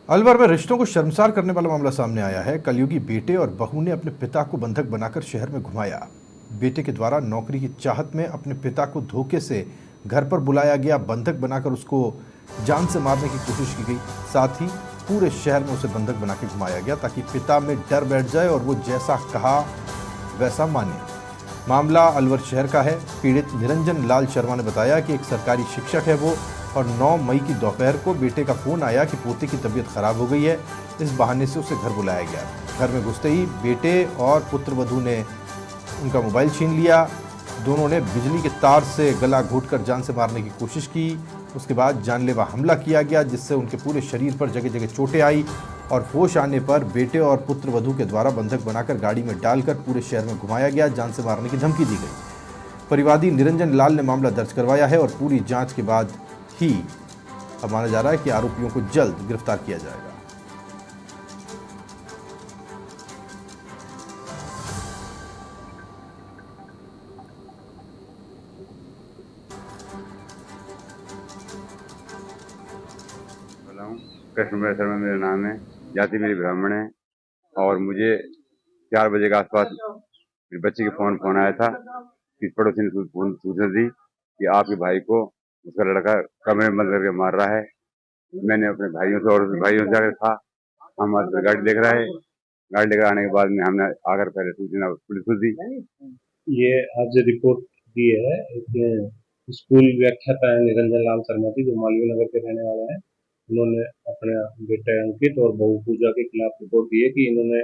अलवर में रिश्तों को शर्मसार करने वाला मामला सामने आया है। कलयुगी बेटे और बहू ने अपने पिता को बंधक बनाकर शहर में घुमाया। बेटे के द्वारा नौकरी की चाहत में अपने पिता को धोखे से घर पर बुलाया गया, बंधक बनाकर उसको जान से मारने की कोशिश की गई। साथ ही पूरे शहर में उसे बंधक बना के घुमाया गया ताकि पिता में डर बैठ जाए और वो जैसा कहा वैसा माने। मामला अलवर शहर का है। पीड़ित निरंजन लाल शर्मा ने बताया कि एक सरकारी शिक्षक है वो, और 9 मई की दोपहर को बेटे का फ़ोन आया कि पोते की तबीयत ख़राब हो गई है। इस बहाने से उसे घर बुलाया गया। घर में घुसते ही बेटे और पुत्रवधू ने उनका मोबाइल छीन लिया। दोनों ने बिजली के तार से गला घोंटकर जान से मारने की कोशिश की। उसके बाद जानलेवा हमला किया गया, जिससे उनके पूरे शरीर पर जगह जगह चोटें आई और होश आने पर बेटे और पुत्रवधू के द्वारा बंधक बनाकर गाड़ी में डालकर पूरे शहर में घुमाया गया। जान से मारने की धमकी दी गई। परिवादी निरंजन लाल ने मामला दर्ज करवाया है और पूरी जांच के बाद ही अब माना जा रहा है कि आरोपियों को जल्द गिरफ्तार किया जाएगा। कृष्ण शर्मा मेरा नाम है, जाति मेरी ब्राह्मण है। और मुझे 4 बजे के आसपास मेरे बच्चे के फोन आया था कि पड़ोसी ने फोन सूचना दी कि आपके भाई को उसका लड़का कमरे में बंद करके मार रहा है। मैंने अपने भाइयों से जाकर कहा, हम गाड़ी लेकर आए। गाड़ी लेकर आने के बाद में हमने आकर पहले सूचना पुलिस को दी। ये आज रिपोर्ट दी है एक स्कूल व्याख्याता है निरंजन लाल शर्मा जी, जो मालवीय नगर के रहने वाले हैं। उन्होंने अपने बेटे अंकित और बहू पूजा के खिलाफ रिपोर्ट दी है कि इन्होंने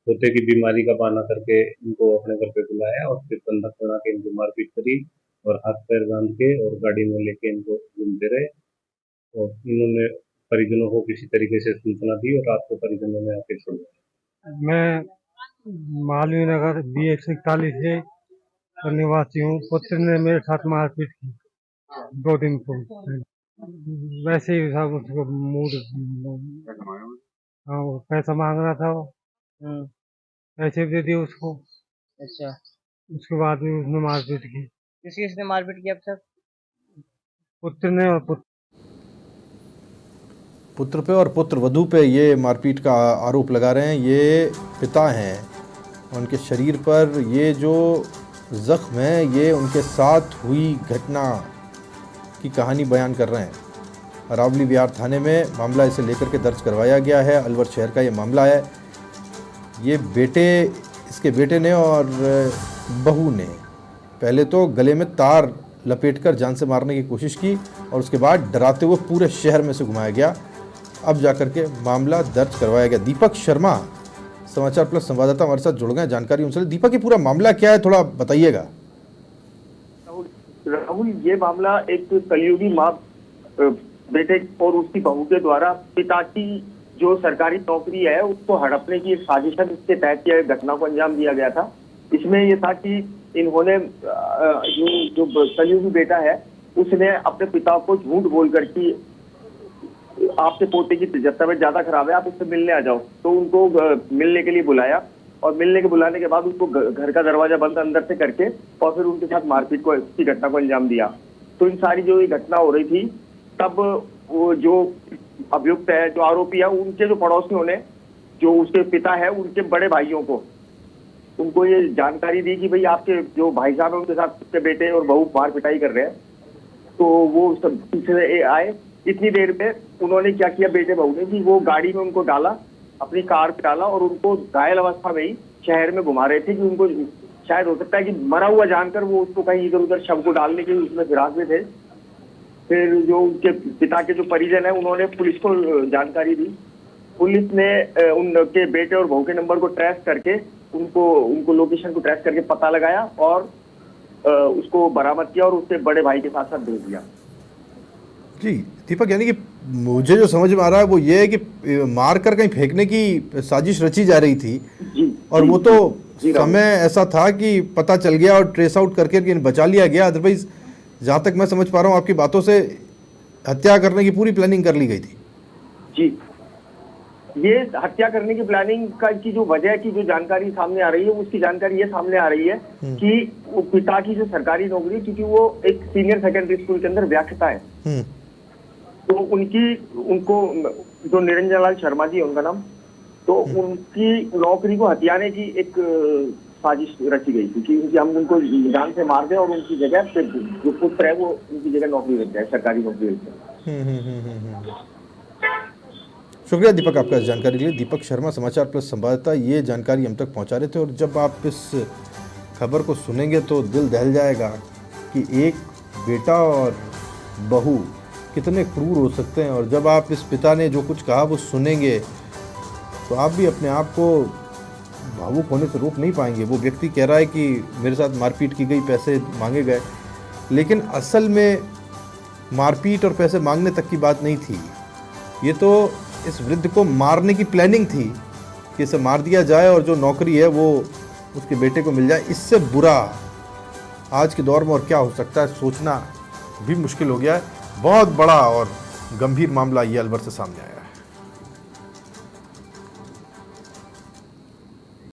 पोते की बीमारी का बहाना करके इनको अपने घर पे बुलाया और फिर बंधक बना के इनको मारपीट करी और हाथ पैर बांध के और गाड़ी में लेके इनको घूमते रहे। और इन्होंने परिजनों को किसी तरीके से सूचना दी और रात को परिजनों ने आके छोड़ दिया। मैं मालवीय नगर B141 से निवासी हूँ। पुत्र ने मेरे साथ मारपीट की 2 दिन को। वैसे ही सब उसको मूड, हाँ, वो पैसा मांग रहा था वो। पैसे भी दे दिए उसको। अच्छा, उसके बाद में उसने मारपीट की। किसने मारपीट की अब तक? पुत्र ने और पुत्र पे और पुत्रवधू पे ये मारपीट का आरोप लगा रहे हैं। ये पिता हैं, उनके शरीर पर ये जो जख्म है ये उनके साथ हुई घटना की कहानी बयान कर रहे हैं। अरावली विहार थाने में मामला इसे लेकर के दर्ज करवाया गया है। अलवर शहर का ये मामला है। ये इसके बेटे ने और बहू ने पहले तो गले में तार लपेटकर जान से मारने की कोशिश की और उसके बाद डराते हुए पूरे शहर में से घुमाया गया। अब जाकर के मामला दर्ज करवाया गया। दीपक शर्मा समाचार प्लस संवाददाता हमारे साथ जुड़ गए, जानकारी उनसे। दीपक, ये पूरा मामला क्या है, थोड़ा बताइएगा। राहुल, ये मामला एक कलयुगी माँ बेटे और उसकी बहू के द्वारा पिता की जो सरकारी नौकरी है उसको हड़पने की एक साजिश है, जिसके तहत यह घटना को अंजाम दिया गया था। इसमें यह था कि इन्होंने जो कलयुगी बेटा है उसने अपने पिता को झूठ बोलकर कि आपके पोते की तबीयत ज्यादा खराब है, आप उससे मिलने आ जाओ, तो उनको मिलने के लिए बुलाया और मिलने के बुलाने के बाद उसको घर का दरवाजा बंद अंदर से करके और फिर उनके साथ मारपीट की घटना को अंजाम दिया। तो इन सारी जो ये घटना हो रही थी तब वो जो अभियुक्त है, जो आरोपी है, उनके जो पड़ोसियों ने, जो उसके पिता है, उनके बड़े भाइयों को उनको ये जानकारी दी कि भाई आपके जो भाई साहब है उनके साथ उसके बेटे और बहू मार पिटाई कर रहे हैं। तो वो सब पीछे आए। इतनी देर में उन्होंने क्या किया, बेटे बहू ने, कि वो गाड़ी में उनको डाला, अपनी कार पे डाला और उनको घायल अवस्था में ही शहर में घुमा रहे थे कि उनको शायद हो सकता है कि मरा हुआ जानकर वो उसको कहीं इधर उधर शव को डालने के उसमें फिराक में थे। फिर जो उनके पिता के जो परिजन है उन्होंने पुलिस को जानकारी दी। पुलिस ने उनके बेटे और बहू के नंबर को ट्रेस करके उनको लोकेशन को ट्रेस करके पता लगाया और उसको बरामद किया और उसके बड़े भाई के साथ साथ भेज दिया। जी दीपक, यानी कि मुझे जो समझ में आ रहा है वो ये है कि मार कर कहीं फेंकने की साजिश रची जा रही थी। और वो तो समय ऐसा था कि पता चल गया और ट्रेस आउट करके बचा लिया गया। अदरवाइज जहाँ तक मैं समझ पा रहा हूँ आपकी बातों से, हत्या करने की पूरी प्लानिंग कर ली गई थी। जी, ये हत्या करने की प्लानिंग की जो वजह की जो जानकारी सामने आ रही है, उसकी जानकारी ये सामने आ रही है कि वो पिता की जो सरकारी नौकरी, क्योंकि वो एक सीनियर सेकेंडरी स्कूल के अंदर व्याख्याता है, तो उनको जो निरंजन लाल शर्मा जी है उनका नाम, तो उनकी नौकरी को हथियाने की एक साजिश रची गई थी कि हम उनको जान से मार दें और उनकी जगह पे जो पुत्र है वो उनकी जगह नौकरी लग जाए, सरकारी नौकरी लग जाए। शुक्रिया दीपक आपका इस जानकारी के लिए। दीपक शर्मा, समाचार प्लस संवाददाता, ये जानकारी हम तक पहुंचा रहे थे। और जब आप इस खबर को सुनेंगे तो दिल दहल जाएगा कि एक बेटा और बहू कितने क्रूर हो सकते हैं। और जब आप इस पिता ने जो कुछ कहा वो सुनेंगे तो आप भी अपने आप को भावुक होने से रोक नहीं पाएंगे। वो व्यक्ति कह रहा है कि मेरे साथ मारपीट की गई, पैसे मांगे गए, लेकिन असल में मारपीट और पैसे मांगने तक की बात नहीं थी। ये तो इस वृद्ध को मारने की प्लानिंग थी कि इसे मार दिया जाए और जो नौकरी है वो उसके बेटे को मिल जाए। इससे बुरा आज के दौर में और क्या हो सकता है, सोचना भी मुश्किल हो गया है। बहुत बड़ा और गंभीर मामला ये अलवर से सामने आया है।